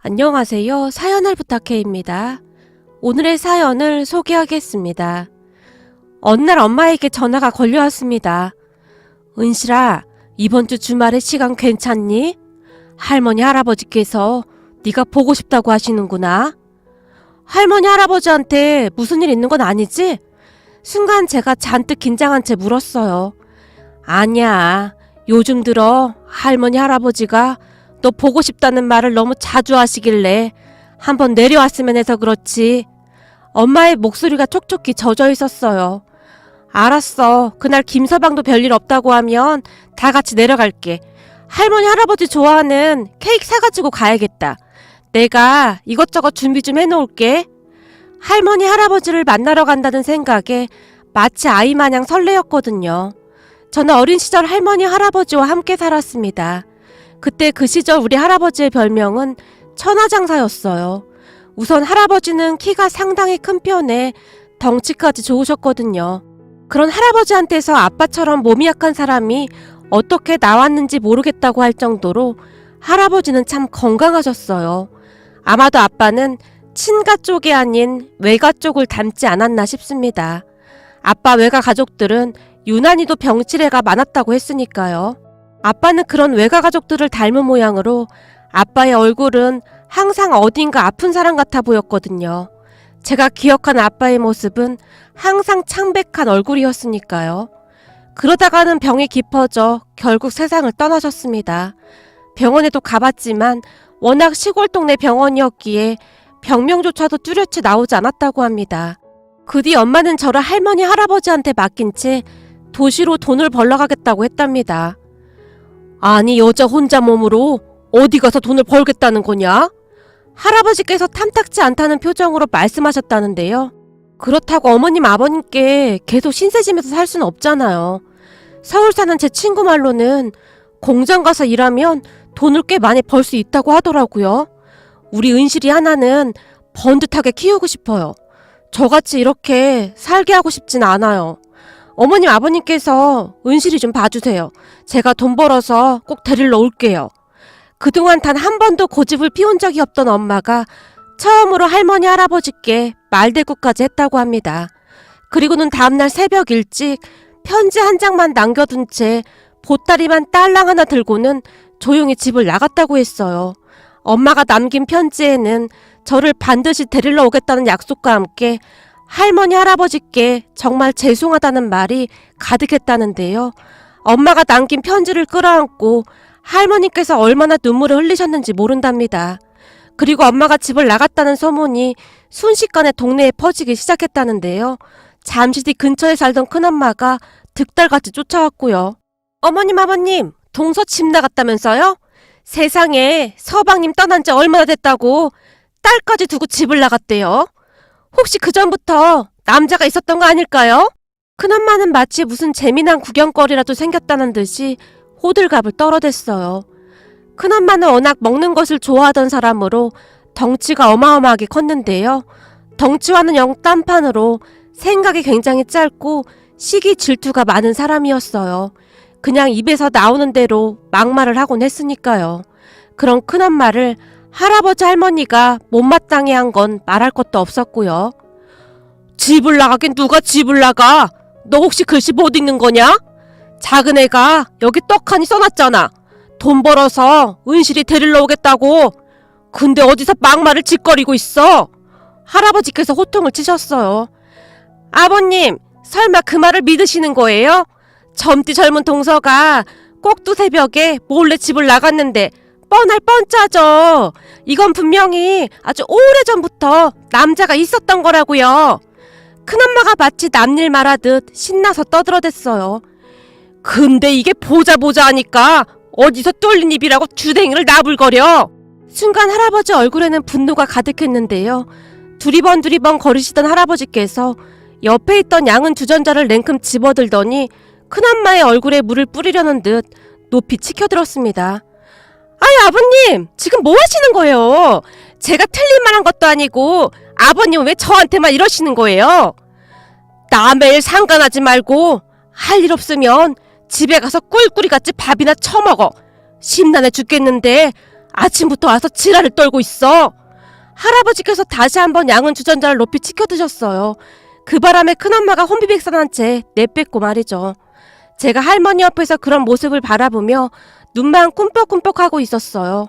안녕하세요. 사연을 부탁해입니다. 오늘의 사연을 소개하겠습니다. 어느 날 엄마에게 전화가 걸려왔습니다. 은실아, 이번 주 주말에 시간 괜찮니? 할머니 할아버지께서 네가 보고 싶다고 하시는구나. 할머니 할아버지한테 무슨 일 있는 건 아니지? 순간 제가 잔뜩 긴장한 채 물었어요. 아니야. 요즘 들어 할머니 할아버지가 너 보고 싶다는 말을 너무 자주 하시길래 한번 내려왔으면 해서 그렇지. 엄마의 목소리가 촉촉히 젖어 있었어요. 알았어. 그날 김서방도 별일 없다고 하면 다 같이 내려갈게. 할머니 할아버지 좋아하는 케이크 사가지고 가야겠다. 내가 이것저것 준비 좀 해놓을게. 할머니 할아버지를 만나러 간다는 생각에 마치 아이 마냥 설레었거든요. 저는 어린 시절 할머니 할아버지와 함께 살았습니다. 그때 그 시절 우리 할아버지의 별명은 천하장사였어요. 우선 할아버지는 키가 상당히 큰 편에 덩치까지 좋으셨거든요. 그런 할아버지한테서 아빠처럼 몸이 약한 사람이 어떻게 나왔는지 모르겠다고 할 정도로 할아버지는 참 건강하셨어요. 아마도 아빠는 친가 쪽이 아닌 외가 쪽을 닮지 않았나 싶습니다. 아빠 외가 가족들은 유난히도 병치레가 많았다고 했으니까요. 아빠는 그런 외가 가족들을 닮은 모양으로 아빠의 얼굴은 항상 어딘가 아픈 사람 같아 보였거든요. 제가 기억하는 아빠의 모습은 항상 창백한 얼굴이었으니까요. 그러다가는 병이 깊어져 결국 세상을 떠나셨습니다. 병원에도 가봤지만 워낙 시골 동네 병원이었기에 병명조차도 뚜렷이 나오지 않았다고 합니다. 그 뒤 엄마는 저를 할머니 할아버지한테 맡긴 채 도시로 돈을 벌러 가겠다고 했답니다. 아니, 여자 혼자 몸으로 어디 가서 돈을 벌겠다는 거냐? 할아버지께서 탐탁지 않다는 표정으로 말씀하셨다는데요. 그렇다고 어머님 아버님께 계속 신세지면서 살 수는 없잖아요. 서울 사는 제 친구 말로는 공장 가서 일하면 돈을 꽤 많이 벌 수 있다고 하더라고요. 우리 은실이 하나는 번듯하게 키우고 싶어요. 저같이 이렇게 살게 하고 싶진 않아요. 어머님 아버님께서 은실이 좀 봐주세요. 제가 돈 벌어서 꼭 데리러 올게요. 그동안 단 한 번도 고집을 피운 적이 없던 엄마가 처음으로 할머니 할아버지께 말대꾸까지 했다고 합니다. 그리고는 다음날 새벽 일찍 편지 한 장만 남겨둔 채 보따리만 딸랑 하나 들고는 조용히 집을 나갔다고 했어요. 엄마가 남긴 편지에는 저를 반드시 데리러 오겠다는 약속과 함께 할머니 할아버지께 정말 죄송하다는 말이 가득했다는데요. 엄마가 남긴 편지를 끌어안고 할머니께서 얼마나 눈물을 흘리셨는지 모른답니다. 그리고 엄마가 집을 나갔다는 소문이 순식간에 동네에 퍼지기 시작했다는데요. 잠시 뒤 근처에 살던 큰엄마가 득달같이 쫓아왔고요. 어머님 아버님, 동서 집 나갔다면서요? 세상에, 서방님 떠난 지 얼마나 됐다고 딸까지 두고 집을 나갔대요. 혹시 그전부터 남자가 있었던 거 아닐까요? 큰엄마는 마치 무슨 재미난 구경거리라도 생겼다는 듯이 호들갑을 떨어댔어요. 큰엄마는 워낙 먹는 것을 좋아하던 사람으로 덩치가 어마어마하게 컸는데요. 덩치와는 영 딴판으로 생각이 굉장히 짧고 시기 질투가 많은 사람이었어요. 그냥 입에서 나오는 대로 막말을 하곤 했으니까요. 그런 큰엄마를 할아버지 할머니가 못마땅해 한 건 말할 것도 없었고요. 집을 나가긴 누가 집을 나가? 너 혹시 글씨 못 읽는 거냐? 작은 애가 여기 떡하니 써놨잖아. 돈 벌어서 은실이 데리러 오겠다고. 근데 어디서 막말을 짓거리고 있어? 할아버지께서 호통을 치셨어요. 아버님, 설마 그 말을 믿으시는 거예요? 젊디 젊은 동서가 꼭두 새벽에 몰래 집을 나갔는데 뻔할 뻔짜죠. 이건 분명히 아주 오래전부터 남자가 있었던 거라고요. 큰엄마가 마치 남일 말하듯 신나서 떠들어댔어요. 근데 이게 보자 하니까 어디서 뚫린 입이라고 주댕이를 나불거려. 순간 할아버지 얼굴에는 분노가 가득했는데요. 두리번 거리시던 할아버지께서 옆에 있던 양은 주전자를 냉큼 집어들더니 큰엄마의 얼굴에 물을 뿌리려는 듯 높이 치켜들었습니다. 아이 아버님, 지금 뭐 하시는 거예요? 제가 틀린 말 한 것도 아니고 아버님은 왜 저한테만 이러시는 거예요? 남의 일 상관하지 말고 할 일 없으면 집에 가서 꿀꿀이같이 밥이나 처먹어. 심란해 죽겠는데 아침부터 와서 지랄을 떨고 있어. 할아버지께서 다시 한번 양은 주전자를 높이 치켜 드셨어요. 그 바람에 큰엄마가 혼비백산한 채 내뱉고 말이죠. 제가 할머니 옆에서 그런 모습을 바라보며 눈만 꿈뻑꿈뻑하고 있었어요.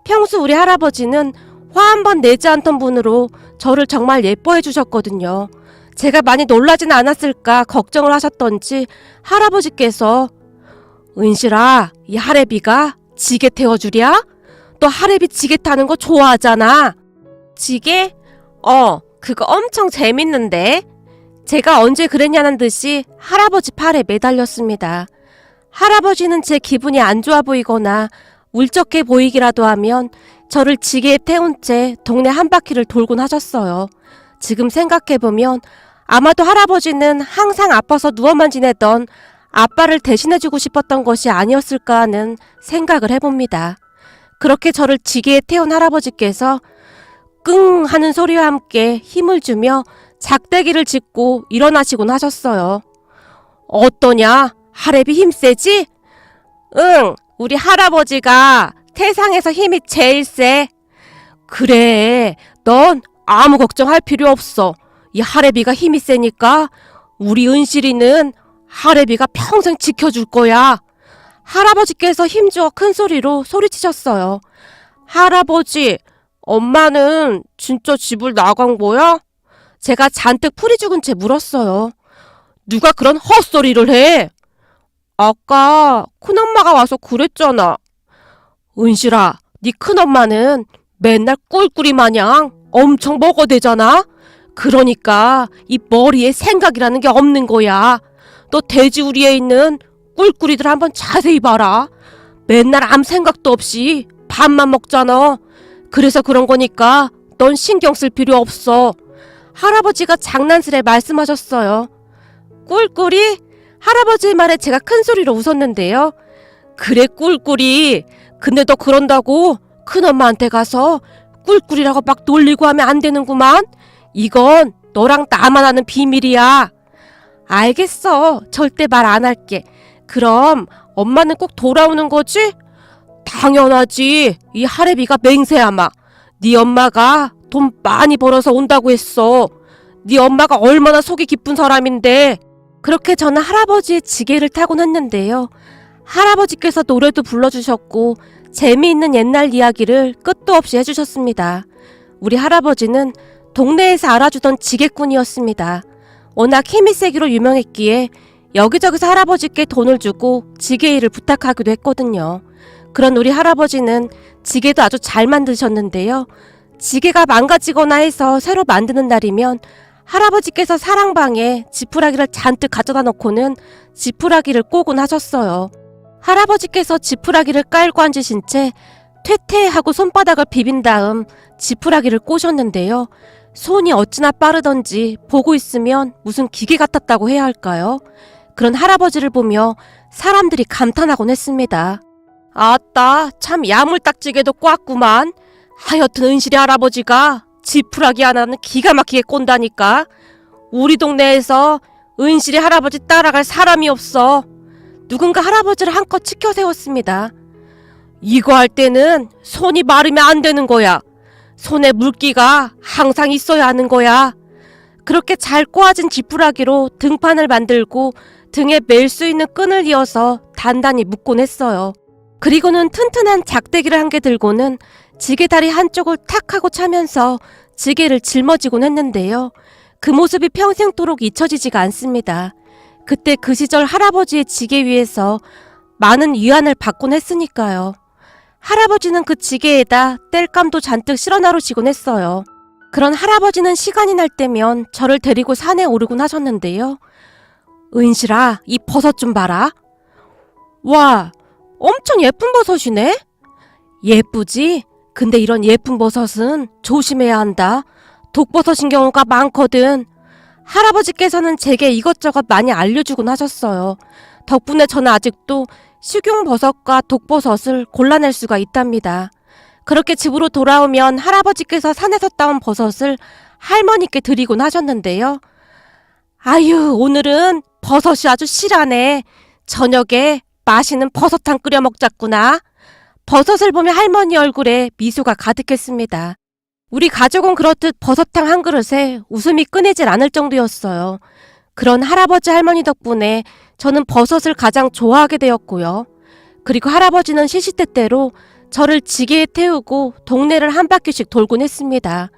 평소 우리 할아버지는 화 한 번 내지 않던 분으로 저를 정말 예뻐해 주셨거든요. 제가 많이 놀라진 않았을까 걱정을 하셨던지 할아버지께서 은실아, 이 할애비가 지게 태워주랴? 너 할애비 지게 타는 거 좋아하잖아. 지게? 그거 엄청 재밌는데? 제가 언제 그랬냐는 듯이 할아버지 팔에 매달렸습니다. 할아버지는 제 기분이 안 좋아 보이거나 울적해 보이기라도 하면 저를 지게에 태운 채 동네 한 바퀴를 돌곤 하셨어요. 지금 생각해보면 아마도 할아버지는 항상 아파서 누워만 지내던 아빠를 대신해주고 싶었던 것이 아니었을까 하는 생각을 해봅니다. 그렇게 저를 지게에 태운 할아버지께서 끙 하는 소리와 함께 힘을 주며 작대기를 짚고 일어나시곤 하셨어요. 어떠냐? 할애비 힘 세지? 응, 우리 할아버지가 세상에서 힘이 제일 세. 그래, 넌 아무 걱정할 필요 없어. 이 할애비가 힘이 세니까 우리 은실이는 할애비가 평생 지켜줄 거야. 할아버지께서 힘주어 큰 소리로 소리치셨어요. 할아버지, 엄마는 진짜 집을 나간 거야? 제가 잔뜩 풀이 죽은 채 물었어요. 누가 그런 헛소리를 해? 아까 큰엄마가 와서 그랬잖아. 은실아, 네 큰엄마는 맨날 꿀꿀이 마냥 엄청 먹어대잖아? 그러니까 이 머리에 생각이라는 게 없는 거야. 너 돼지우리에 있는 꿀꿀이들 한번 자세히 봐라. 맨날 아무 생각도 없이 밥만 먹잖아. 그래서 그런 거니까 넌 신경 쓸 필요 없어. 할아버지가 장난스레 말씀하셨어요. 꿀꿀이? 할아버지의 말에 제가 큰 소리로 웃었는데요. 그래, 꿀꿀이. 근데 너 그런다고 큰엄마한테 가서 꿀꿀이라고 막 놀리고 하면 안 되는구만. 이건 너랑 나만 아는 비밀이야. 알겠어. 절대 말 안 할게. 그럼 엄마는 꼭 돌아오는 거지? 당연하지. 이 할애비가 맹세하마. 네 엄마가 돈 많이 벌어서 온다고 했어. 네 엄마가 얼마나 속이 깊은 사람인데. 그렇게 저는 할아버지의 지게를 타곤 했는데요. 할아버지께서 노래도 불러주셨고 재미있는 옛날 이야기를 끝도 없이 해주셨습니다. 우리 할아버지는 동네에서 알아주던 지게꾼이었습니다. 워낙 힘이 세기로 유명했기에 여기저기서 할아버지께 돈을 주고 지게 일을 부탁하기도 했거든요. 그런 우리 할아버지는 지게도 아주 잘 만드셨는데요. 지게가 망가지거나 해서 새로 만드는 날이면 할아버지께서 사랑방에 지푸라기를 잔뜩 가져다 놓고는 지푸라기를 꼬곤 하셨어요. 할아버지께서 지푸라기를 깔고 앉으신 채 퇴퇴하고 손바닥을 비빈 다음 지푸라기를 꼬셨는데요. 손이 어찌나 빠르던지 보고 있으면 무슨 기계 같았다고 해야 할까요? 그런 할아버지를 보며 사람들이 감탄하곤 했습니다. 아따, 참 야물딱지게도 꽉구만. 하여튼 은실이 할아버지가 지푸라기 하나는 기가 막히게 꼰다니까. 우리 동네에서 은실이 할아버지 따라갈 사람이 없어. 누군가 할아버지를 한껏 치켜 세웠습니다. 이거 할 때는 손이 마르면 안 되는 거야. 손에 물기가 항상 있어야 하는 거야. 그렇게 잘 꼬아진 지푸라기로 등판을 만들고 등에 멜 수 있는 끈을 이어서 단단히 묶곤 했어요. 그리고는 튼튼한 작대기를 한 개 들고는 지게다리 한쪽을 탁 하고 차면서 지게를 짊어지곤 했는데요. 그 모습이 평생토록 잊혀지지가 않습니다. 그때 그 시절 할아버지의 지게 위에서 많은 위안을 받곤 했으니까요. 할아버지는 그 지게에다 땔감도 잔뜩 실어 나르시곤 했어요. 그런 할아버지는 시간이 날 때면 저를 데리고 산에 오르곤 하셨는데요. 은실아, 이 버섯 좀 봐라. 와, 엄청 예쁜 버섯이네? 예쁘지? 근데 이런 예쁜 버섯은 조심해야 한다. 독버섯인 경우가 많거든. 할아버지께서는 제게 이것저것 많이 알려주곤 하셨어요. 덕분에 저는 아직도 식용버섯과 독버섯을 골라낼 수가 있답니다. 그렇게 집으로 돌아오면 할아버지께서 산에서 따온 버섯을 할머니께 드리곤 하셨는데요. 아유, 오늘은 버섯이 아주 실하네. 저녁에 맛있는 버섯탕 끓여 먹자꾸나. 버섯을 보며 할머니 얼굴에 미소가 가득했습니다. 우리 가족은 그렇듯 버섯탕 한 그릇에 웃음이 끊이질 않을 정도였어요. 그런 할아버지 할머니 덕분에 저는 버섯을 가장 좋아하게 되었고요. 그리고 할아버지는 시시때때로 저를 지게에 태우고 동네를 한 바퀴씩 돌곤 했습니다.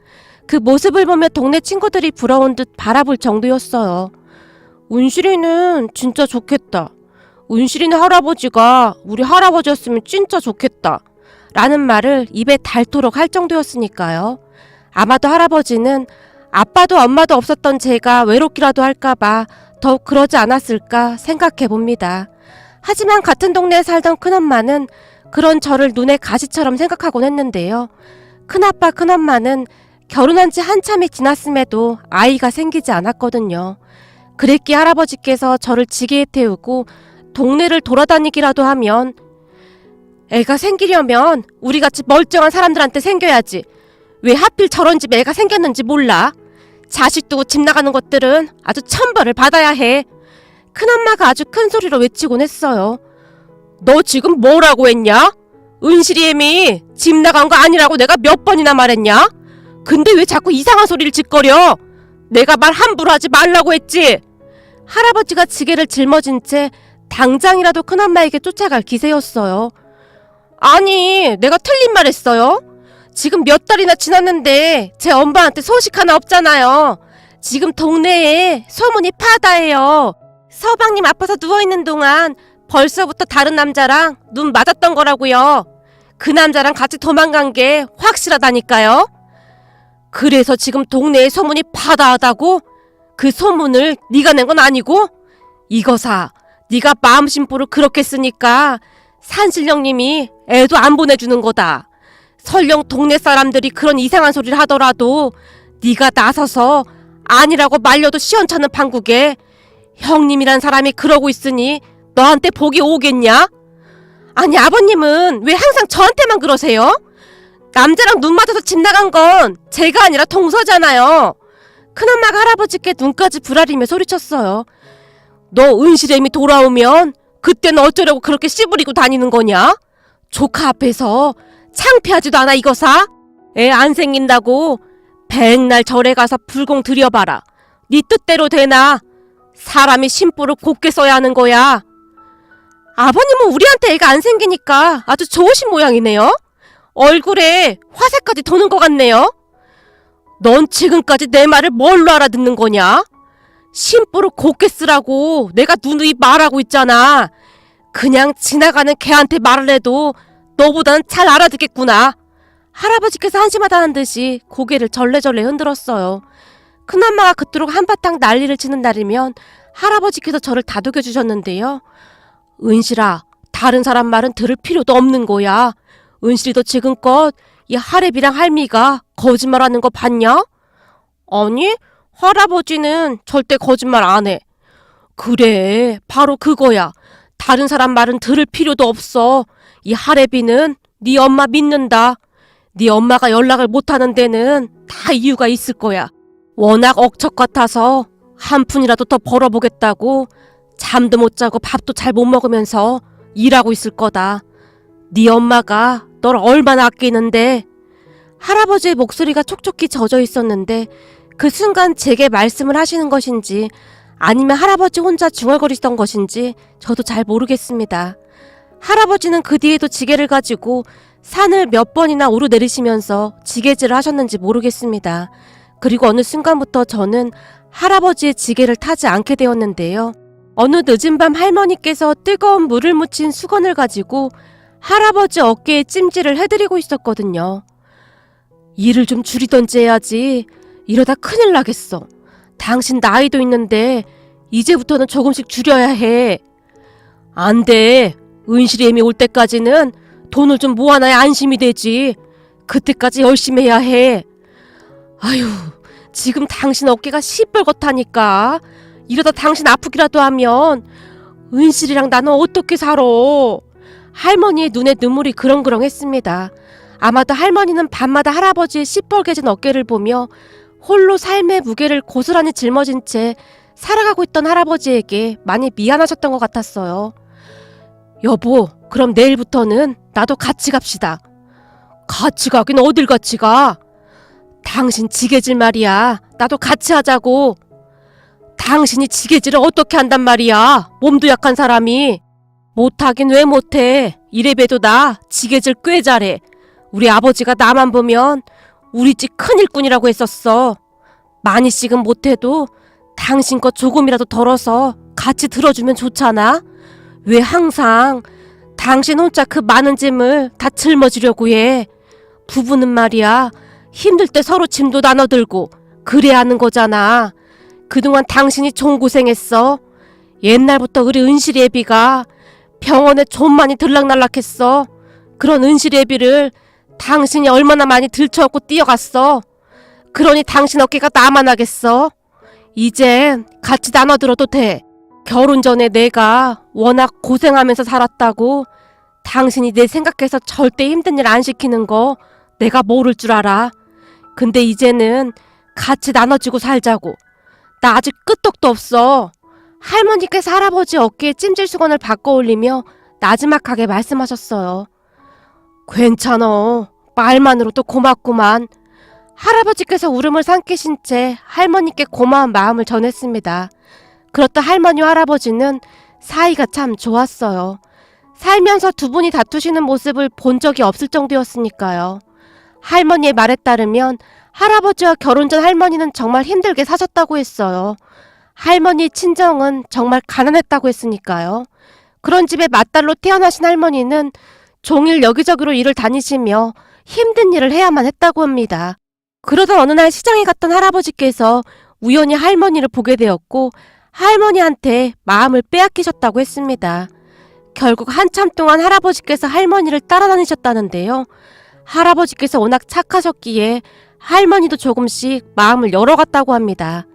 그 모습을 보며 동네 친구들이 부러운 듯 바라볼 정도였어요. 은실이는 진짜 좋겠다. 은실이네 할아버지가 우리 할아버지였으면 진짜 좋겠다. 라는 말을 입에 닳도록 할 정도였으니까요. 아마도 할아버지는 아빠도 엄마도 없었던 제가 외롭기라도 할까봐 더욱 그러지 않았을까 생각해 봅니다. 하지만 같은 동네에 살던 큰엄마는 그런 저를 눈에 가시처럼 생각하곤 했는데요. 큰아빠 큰엄마는 결혼한 지 한참이 지났음에도 아이가 생기지 않았거든요. 그랬기에 할아버지께서 저를 지게에 태우고 동네를 돌아다니기라도 하면 애가 생기려면 우리같이 멀쩡한 사람들한테 생겨야지. 왜 하필 저런 집에 애가 생겼는지 몰라. 자식 두고 집 나가는 것들은 아주 천벌을 받아야 해. 큰엄마가 아주 큰 소리로 외치곤 했어요. 너 지금 뭐라고 했냐? 은실이 애미 집 나간 거 아니라고 내가 몇 번이나 말했냐? 근데 왜 자꾸 이상한 소리를 짓거려? 내가 말 함부로 하지 말라고 했지. 할아버지가 지게를 짊어진 채 당장이라도 큰엄마에게 쫓아갈 기세였어요. 아니, 내가 틀린 말 했어요? 지금 몇 달이나 지났는데 제 엄마한테 소식 하나 없잖아요. 지금 동네에 소문이 파다해요. 서방님 아파서 누워있는 동안 벌써부터 다른 남자랑 눈 맞았던 거라고요. 그 남자랑 같이 도망간 게 확실하다니까요. 그래서 지금 동네에 소문이 파다하다고? 그 소문을 네가 낸 건 아니고? 이거사, 네가 마음심보를 그렇게 쓰니까 산신령님이 애도 안 보내주는 거다. 설령 동네 사람들이 그런 이상한 소리를 하더라도 네가 나서서 아니라고 말려도 시원찮은 판국에 형님이란 사람이 그러고 있으니 너한테 복이 오겠냐? 아니, 아버님은 왜 항상 저한테만 그러세요? 남자랑 눈 맞아서 집 나간 건 제가 아니라 동서잖아요. 큰엄마가 할아버지께 눈까지 부라리며 소리쳤어요. 너 은실애미 돌아오면 그때는 어쩌려고 그렇게 씨부리고 다니는 거냐? 조카 앞에서 창피하지도 않아 이거사? 애 안 생긴다고 백날 절에 가서 불공 들여봐라. 네 뜻대로 되나? 사람이 심보를 곱게 써야 하는 거야. 아버님은 우리한테 애가 안 생기니까 아주 좋으신 모양이네요. 얼굴에 화색까지 도는 것 같네요. 넌 지금까지 내 말을 뭘로 알아듣는 거냐? 심보를 곱게 쓰라고 내가 누누이 말하고 있잖아. 그냥 지나가는 개한테 말을 해도 너보다는 잘 알아듣겠구나. 할아버지께서 한심하다는 듯이 고개를 절레절레 흔들었어요. 큰엄마가 그토록 한바탕 난리를 치는 날이면 할아버지께서 저를 다독여 주셨는데요. 은실아, 다른 사람 말은 들을 필요도 없는 거야. 은실이도 지금껏 이 할애비랑 할미가 거짓말하는 거 봤냐? 아니, 할아버지는 절대 거짓말 안 해. 그래, 바로 그거야. 다른 사람 말은 들을 필요도 없어. 이 할애비는 네 엄마 믿는다. 네 엄마가 연락을 못하는 데는 다 이유가 있을 거야. 워낙 억척 같아서 한 푼이라도 더 벌어보겠다고 잠도 못 자고 밥도 잘 못 먹으면서 일하고 있을 거다. 네 엄마가 널 얼마나 아끼는데. 할아버지의 목소리가 촉촉히 젖어 있었는데 그 순간 제게 말씀을 하시는 것인지 아니면 할아버지 혼자 중얼거리던 것인지 저도 잘 모르겠습니다. 할아버지는 그 뒤에도 지게를 가지고 산을 몇 번이나 오르내리시면서 지게질을 하셨는지 모르겠습니다. 그리고 어느 순간부터 저는 할아버지의 지게를 타지 않게 되었는데요. 어느 늦은 밤 할머니께서 뜨거운 물을 묻힌 수건을 가지고 할아버지 어깨에 찜질을 해드리고 있었거든요. 일을 좀 줄이던지 해야지. 이러다 큰일 나겠어. 당신 나이도 있는데 이제부터는 조금씩 줄여야 해. 안 돼. 은실이 애미 올 때까지는 돈을 좀 모아놔야 안심이 되지. 그때까지 열심히 해야 해. 아휴, 지금 당신 어깨가 시뻘겋다니까. 이러다 당신 아프기라도 하면 은실이랑 나는 어떻게 살아. 할머니의 눈에 눈물이 그렁그렁했습니다. 아마도 할머니는 밤마다 할아버지의 시뻘개진 어깨를 보며 홀로 삶의 무게를 고스란히 짊어진 채 살아가고 있던 할아버지에게 많이 미안하셨던 것 같았어요. 여보, 그럼 내일부터는 나도 같이 갑시다. 같이 가긴 어딜 같이 가? 당신 지게질 말이야. 나도 같이 하자고. 당신이 지게질을 어떻게 한단 말이야. 몸도 약한 사람이. 못하긴 왜 못해. 이래봬도 나 지게질 꽤 잘해. 우리 아버지가 나만 보면 우리 집 큰일꾼이라고 했었어. 많이씩은 못해도 당신 거 조금이라도 덜어서 같이 들어주면 좋잖아. 왜 항상 당신 혼자 그 많은 짐을 다 짊어지려고 해. 부부는 말이야, 힘들 때 서로 짐도 나눠들고 그래야 하는 거잖아. 그동안 당신이 좀 고생했어. 옛날부터 우리 은실이 애비가 병원에 좀 많이 들락날락했어. 그런 은실이 애비를 당신이 얼마나 많이 들쳐업고 뛰어갔어. 그러니 당신 어깨가 나만 하겠어. 이젠 같이 나눠들어도 돼. 결혼 전에 내가 워낙 고생하면서 살았다고 당신이 내 생각해서 절대 힘든 일 안 시키는 거 내가 모를 줄 알아. 근데 이제는 같이 나눠주고 살자고. 나 아직 끄떡도 없어. 할머니께서 할아버지 어깨에 찜질수건을 바꿔 올리며 나지막하게 말씀하셨어요. 괜찮어. 말만으로도 고맙구만. 할아버지께서 울음을 삼키신 채 할머니께 고마운 마음을 전했습니다. 그렇다 할머니와 할아버지는 사이가 참 좋았어요. 살면서 두 분이 다투시는 모습을 본 적이 없을 정도였으니까요. 할머니의 말에 따르면 할아버지와 결혼 전 할머니는 정말 힘들게 사셨다고 했어요. 할머니의 친정은 정말 가난했다고 했으니까요. 그런 집에 맏딸로 태어나신 할머니는 종일 여기저기로 일을 다니시며 힘든 일을 해야만 했다고 합니다. 그러던 어느 날 시장에 갔던 할아버지께서 우연히 할머니를 보게 되었고 할머니한테 마음을 빼앗기셨다고 했습니다. 결국 한참 동안 할아버지께서 할머니를 따라다니셨다는데요. 할아버지께서 워낙 착하셨기에 할머니도 조금씩 마음을 열어갔다고 합니다.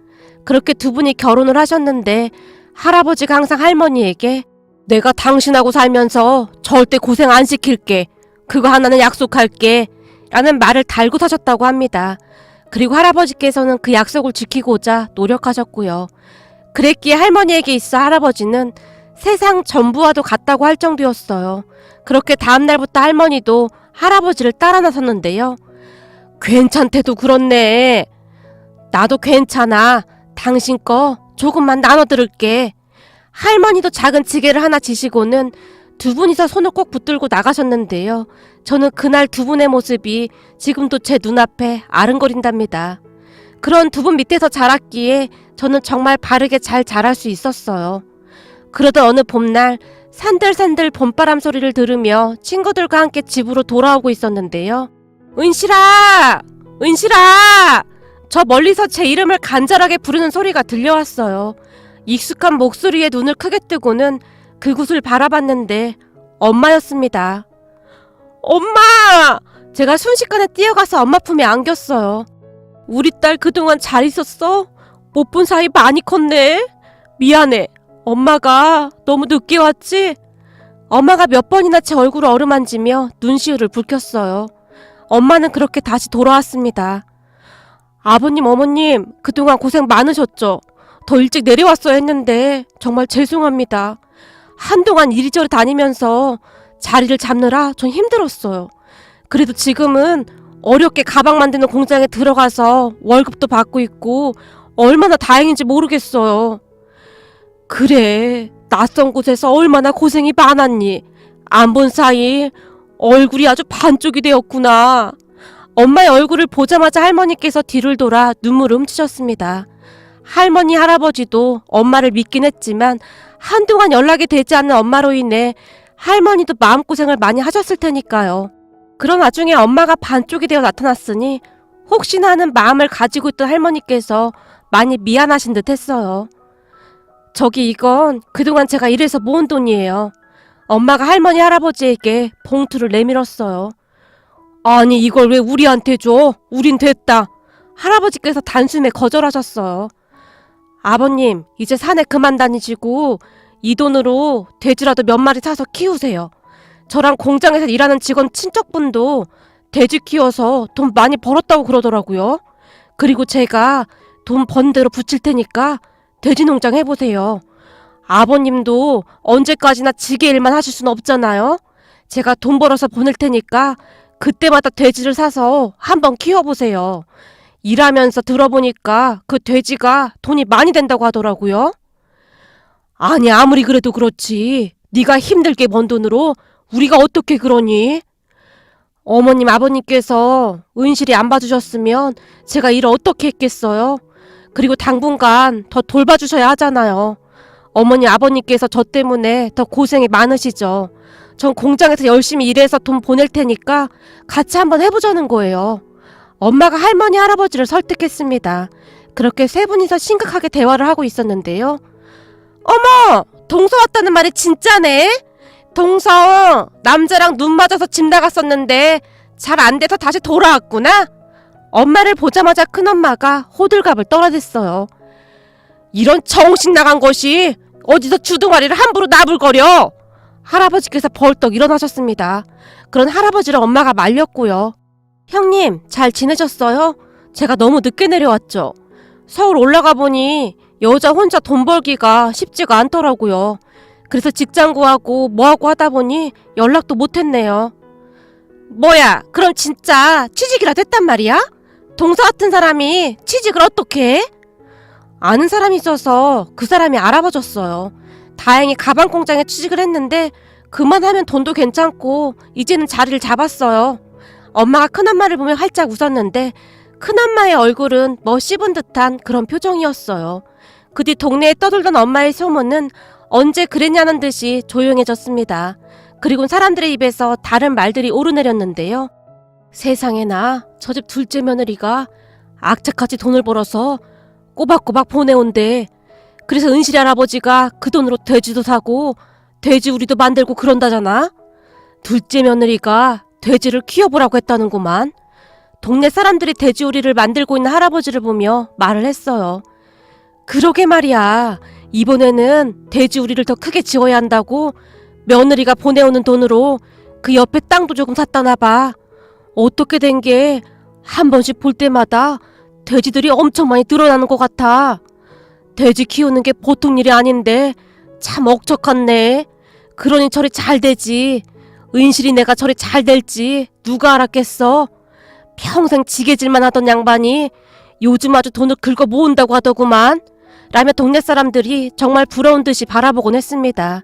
그렇게 두 분이 결혼을 하셨는데 할아버지가 항상 할머니에게 내가 당신하고 살면서 절대 고생 안 시킬게. 그거 하나는 약속할게. 라는 말을 달고 사셨다고 합니다. 그리고 할아버지께서는 그 약속을 지키고자 노력하셨고요. 그랬기에 할머니에게 있어 할아버지는 세상 전부와도 같다고 할 정도였어요. 그렇게 다음날부터 할머니도 할아버지를 따라 나섰는데요. 괜찮대도 그렇네. 나도 괜찮아. 당신 거 조금만 나눠 들을게. 할머니도 작은 지게를 하나 지시고는 두 분이서 손을 꼭 붙들고 나가셨는데요. 저는 그날 두 분의 모습이 지금도 제 눈앞에 아른거린답니다. 그런 두 분 밑에서 자랐기에 저는 정말 바르게 잘 자랄 수 있었어요. 그러던 어느 봄날 산들산들 봄바람 소리를 들으며 친구들과 함께 집으로 돌아오고 있었는데요. 은실아! 은실아! 저 멀리서 제 이름을 간절하게 부르는 소리가 들려왔어요. 익숙한 목소리에 눈을 크게 뜨고는 그곳을 바라봤는데 엄마였습니다. 엄마! 제가 순식간에 뛰어가서 엄마 품에 안겼어요. 우리 딸 그동안 잘 있었어? 못 본 사이 많이 컸네. 미안해. 엄마가 너무 늦게 왔지? 엄마가 몇 번이나 제 얼굴을 어루만지며 눈시울을 붉혔어요. 엄마는 그렇게 다시 돌아왔습니다. 아버님, 어머님, 그동안 고생 많으셨죠? 더 일찍 내려왔어야 했는데 정말 죄송합니다. 한동안 이리저리 다니면서 자리를 잡느라 좀 힘들었어요. 그래도 지금은 어렵게 가방 만드는 공장에 들어가서 월급도 받고 있고 얼마나 다행인지 모르겠어요. 그래, 낯선 곳에서 얼마나 고생이 많았니? 안 본 사이 얼굴이 아주 반쪽이 되었구나. 엄마의 얼굴을 보자마자 할머니께서 뒤를 돌아 눈물을 훔치셨습니다. 할머니, 할아버지도 엄마를 믿긴 했지만 한동안 연락이 되지 않는 엄마로 인해 할머니도 마음고생을 많이 하셨을 테니까요. 그런 와중에 엄마가 반쪽이 되어 나타났으니 혹시나 하는 마음을 가지고 있던 할머니께서 많이 미안하신 듯 했어요. 저기 이건 그동안 제가 일해서 모은 돈이에요. 엄마가 할머니, 할아버지에게 봉투를 내밀었어요. 아니 이걸 왜 우리한테 줘? 우린 됐다. 할아버지께서 단숨에 거절하셨어요. 아버님, 이제 산에 그만 다니시고 이 돈으로 돼지라도 몇 마리 사서 키우세요. 저랑 공장에서 일하는 직원 친척분도 돼지 키워서 돈 많이 벌었다고 그러더라고요. 그리고 제가 돈 번 대로 붙일 테니까 돼지 농장 해보세요. 아버님도 언제까지나 지게 일만 하실 순 없잖아요. 제가 돈 벌어서 보낼 테니까 그때마다 돼지를 사서 한번 키워보세요. 일하면서 들어보니까 그 돼지가 돈이 많이 된다고 하더라고요. 아니, 아무리 그래도 그렇지. 네가 힘들게 번 돈으로 우리가 어떻게 그러니? 어머님, 아버님께서 은실이 안 봐주셨으면 제가 일을 어떻게 했겠어요? 그리고 당분간 더 돌봐주셔야 하잖아요. 어머니, 아버님께서 저 때문에 더 고생이 많으시죠. 전 공장에서 열심히 일해서 돈 보낼 테니까 같이 한번 해보자는 거예요. 엄마가 할머니, 할아버지를 설득했습니다. 그렇게 세 분이서 심각하게 대화를 하고 있었는데요. 어머! 동서 왔다는 말이 진짜네? 동서 남자랑 눈 맞아서 집 나갔었는데 잘 안 돼서 다시 돌아왔구나? 엄마를 보자마자 큰엄마가 호들갑을 떨어댔어요. 이런 정신 나간 것이 어디서 주둥아리를 함부로 나불거려! 할아버지께서 벌떡 일어나셨습니다. 그런 할아버지를 엄마가 말렸고요. 형님, 잘 지내셨어요? 제가 너무 늦게 내려왔죠. 서울 올라가 보니 여자 혼자 돈 벌기가 쉽지가 않더라고요. 그래서 직장 구하고 뭐하고 하다 보니 연락도 못했네요. 뭐야, 그럼 진짜 취직이라 됐단 말이야? 동서 같은 사람이 취직을 어떻게 해? 아는 사람이 있어서 그 사람이 알아봐줬어요. 다행히 가방 공장에 취직을 했는데 그만하면 돈도 괜찮고 이제는 자리를 잡았어요. 엄마가 큰엄마를 보며 활짝 웃었는데 큰엄마의 얼굴은 뭐 씹은 듯한 그런 표정이었어요. 그 뒤 동네에 떠돌던 엄마의 소문은 언제 그랬냐는 듯이 조용해졌습니다. 그리고 사람들의 입에서 다른 말들이 오르내렸는데요. 세상에나, 저 집 둘째 며느리가 악착같이 돈을 벌어서 꼬박꼬박 보내온대. 그래서 은실이 할아버지가 그 돈으로 돼지도 사고 돼지우리도 만들고 그런다잖아. 둘째 며느리가 돼지를 키워보라고 했다는구만. 동네 사람들이 돼지우리를 만들고 있는 할아버지를 보며 말을 했어요. 그러게 말이야. 이번에는 돼지우리를 더 크게 지어야 한다고 며느리가 보내오는 돈으로 그 옆에 땅도 조금 샀다나 봐. 어떻게 된 게 한 번씩 볼 때마다 돼지들이 엄청 많이 늘어나는 것 같아. 돼지 키우는 게 보통 일이 아닌데 참 억척하네. 그러니 저리 잘 되지. 은실이 내가 저리 잘 될지 누가 알았겠어. 평생 지게질만 하던 양반이 요즘 아주 돈을 긁어 모은다고 하더구만. 라며 동네 사람들이 정말 부러운 듯이 바라보곤 했습니다.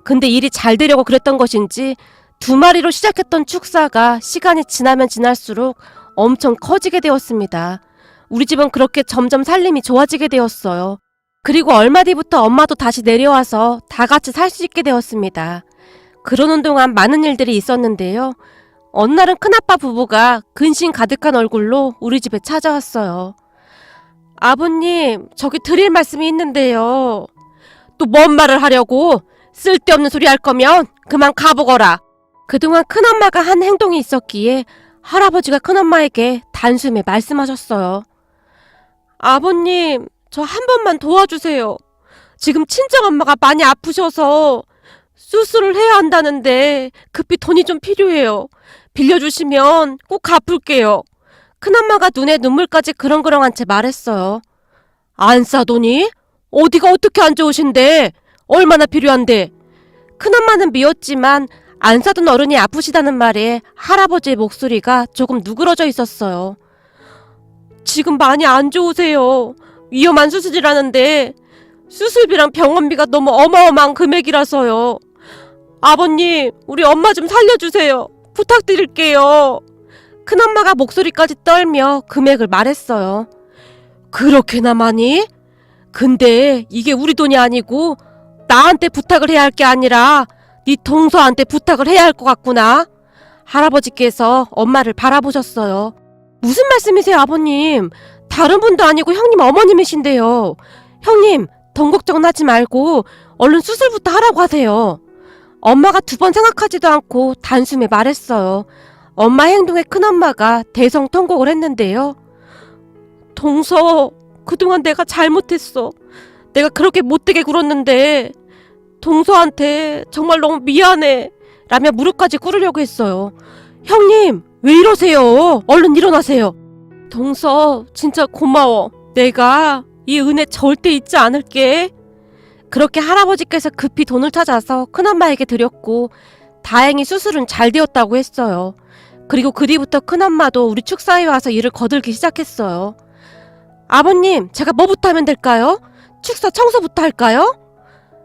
근데 일이 잘 되려고 그랬던 것인지 두 마리로 시작했던 축사가 시간이 지나면 지날수록 엄청 커지게 되었습니다. 우리 집은 그렇게 점점 살림이 좋아지게 되었어요. 그리고 얼마 뒤부터 엄마도 다시 내려와서 다 같이 살 수 있게 되었습니다. 그러는 동안 많은 일들이 있었는데요. 어느 날은 큰아빠 부부가 근심 가득한 얼굴로 우리 집에 찾아왔어요. 아버님, 저기 드릴 말씀이 있는데요. 또 뭔 말을 하려고? 쓸데없는 소리 할 거면 그만 가보거라. 그동안 큰엄마가 한 행동이 있었기에 할아버지가 큰엄마에게 단숨에 말씀하셨어요. 아버님, 저 한 번만 도와주세요. 지금 친정엄마가 많이 아프셔서 수술을 해야 한다는데 급히 돈이 좀 필요해요. 빌려주시면 꼭 갚을게요. 큰엄마가 눈에 눈물까지 그렁그렁한 채 말했어요. 안 싸도니? 어디가 어떻게 안 좋으신데? 얼마나 필요한데? 큰엄마는 미웠지만 안 사돈 어른이 아프시다는 말에 할아버지의 목소리가 조금 누그러져 있었어요. 지금 많이 안 좋으세요. 위험한 수술이라는데 수술비랑 병원비가 너무 어마어마한 금액이라서요. 아버님, 우리 엄마 좀 살려주세요. 부탁드릴게요. 큰엄마가 목소리까지 떨며 금액을 말했어요. 그렇게나 많이? 근데 이게 우리 돈이 아니고 나한테 부탁을 해야 할 게 아니라 네 동서한테 부탁을 해야 할 것 같구나. 할아버지께서 엄마를 바라보셨어요. 무슨 말씀이세요, 아버님? 다른 분도 아니고 형님 어머님이신데요. 형님, 돈 걱정은 하지 말고 얼른 수술부터 하라고 하세요. 엄마가 두 번 생각하지도 않고 단숨에 말했어요. 엄마 행동에 큰엄마가 대성통곡을 했는데요. 동서, 그동안 내가 잘못했어. 내가 그렇게 못되게 굴었는데 동서한테 정말 너무 미안해. 라며 무릎까지 꿇으려고 했어요. 형님, 왜 이러세요? 얼른 일어나세요. 동서, 진짜 고마워. 내가 이 은혜 절대 잊지 않을게. 그렇게 할아버지께서 급히 돈을 찾아서 큰엄마에게 드렸고 다행히 수술은 잘 되었다고 했어요. 그리고 그 뒤부터 큰엄마도 우리 축사에 와서 일을 거들기 시작했어요. 아버님, 제가 뭐부터 하면 될까요? 축사 청소부터 할까요?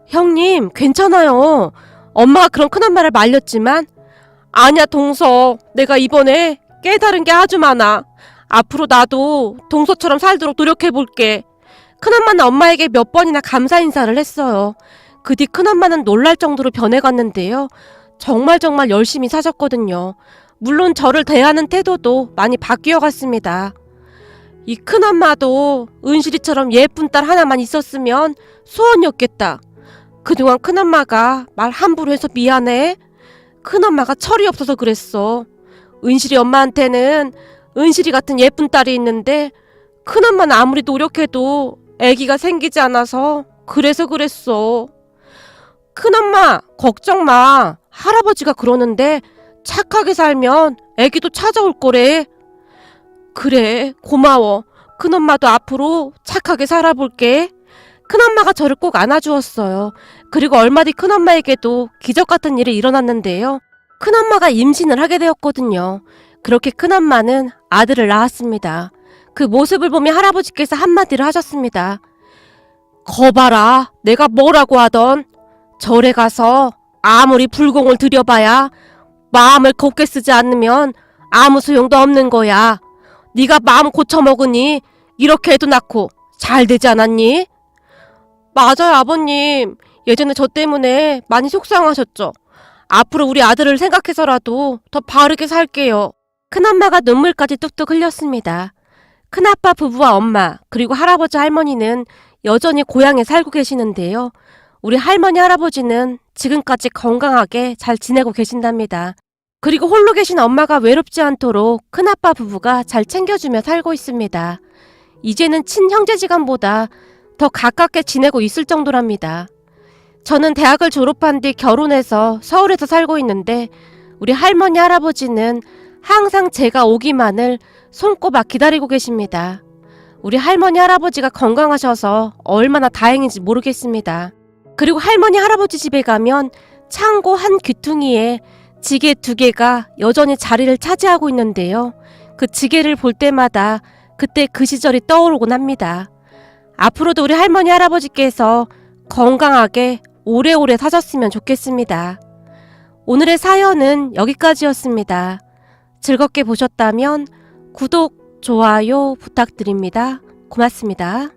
형님, 괜찮아요. 엄마가 그런 큰엄마를 말렸지만 아니야, 동서. 내가 이번에 깨달은 게 아주 많아. 앞으로 나도 동서처럼 살도록 노력해볼게. 큰엄마는 엄마에게 몇 번이나 감사 인사를 했어요. 그 뒤 큰엄마는 놀랄 정도로 변해갔는데요. 정말 열심히 사셨거든요. 물론 저를 대하는 태도도 많이 바뀌어갔습니다. 이 큰엄마도 은실이처럼 예쁜 딸 하나만 있었으면 소원이었겠다. 그동안 큰엄마가 말 함부로 해서 미안해. 큰엄마가 철이 없어서 그랬어. 은실이 엄마한테는 은실이 같은 예쁜 딸이 있는데 큰엄마는 아무리 노력해도 아기가 생기지 않아서 그래서 그랬어. 큰엄마, 걱정 마. 할아버지가 그러는데 착하게 살면 아기도 찾아올 거래. 그래, 고마워. 큰엄마도 앞으로 착하게 살아볼게. 큰엄마가 저를 꼭 안아주었어요. 그리고 얼마 뒤 큰엄마에게도 기적 같은 일이 일어났는데요. 큰엄마가 임신을 하게 되었거든요. 그렇게 큰엄마는 아들을 낳았습니다. 그 모습을 보며 할아버지께서 한마디를 하셨습니다. 거봐라, 내가 뭐라고 하던. 절에 가서 아무리 불공을 들여봐야 마음을 곱게 쓰지 않으면 아무 소용도 없는 거야. 네가 마음 고쳐먹으니 이렇게 해도 낳고 잘 되지 않았니? 맞아요, 아버님. 예전에 저 때문에 많이 속상하셨죠. 앞으로 우리 아들을 생각해서라도 더 바르게 살게요. 큰엄마가 눈물까지 뚝뚝 흘렸습니다. 큰아빠 부부와 엄마 그리고 할아버지 할머니는 여전히 고향에 살고 계시는데요. 우리 할머니 할아버지는 지금까지 건강하게 잘 지내고 계신답니다. 그리고 홀로 계신 엄마가 외롭지 않도록 큰아빠 부부가 잘 챙겨주며 살고 있습니다. 이제는 친형제지간보다 더 가깝게 지내고 있을 정도랍니다. 저는 대학을 졸업한 뒤 결혼해서 서울에서 살고 있는데 우리 할머니 할아버지는 항상 제가 오기만을 손꼽아 기다리고 계십니다. 우리 할머니 할아버지가 건강하셔서 얼마나 다행인지 모르겠습니다. 그리고 할머니 할아버지 집에 가면 창고 한 귀퉁이에 지게 2개가 여전히 자리를 차지하고 있는데요. 그 지게를 볼 때마다 그때 그 시절이 떠오르곤 합니다. 앞으로도 우리 할머니 할아버지께서 건강하게 오래오래 사셨으면 좋겠습니다. 오늘의 사연은 여기까지였습니다. 즐겁게 보셨다면 구독, 좋아요 부탁드립니다. 고맙습니다.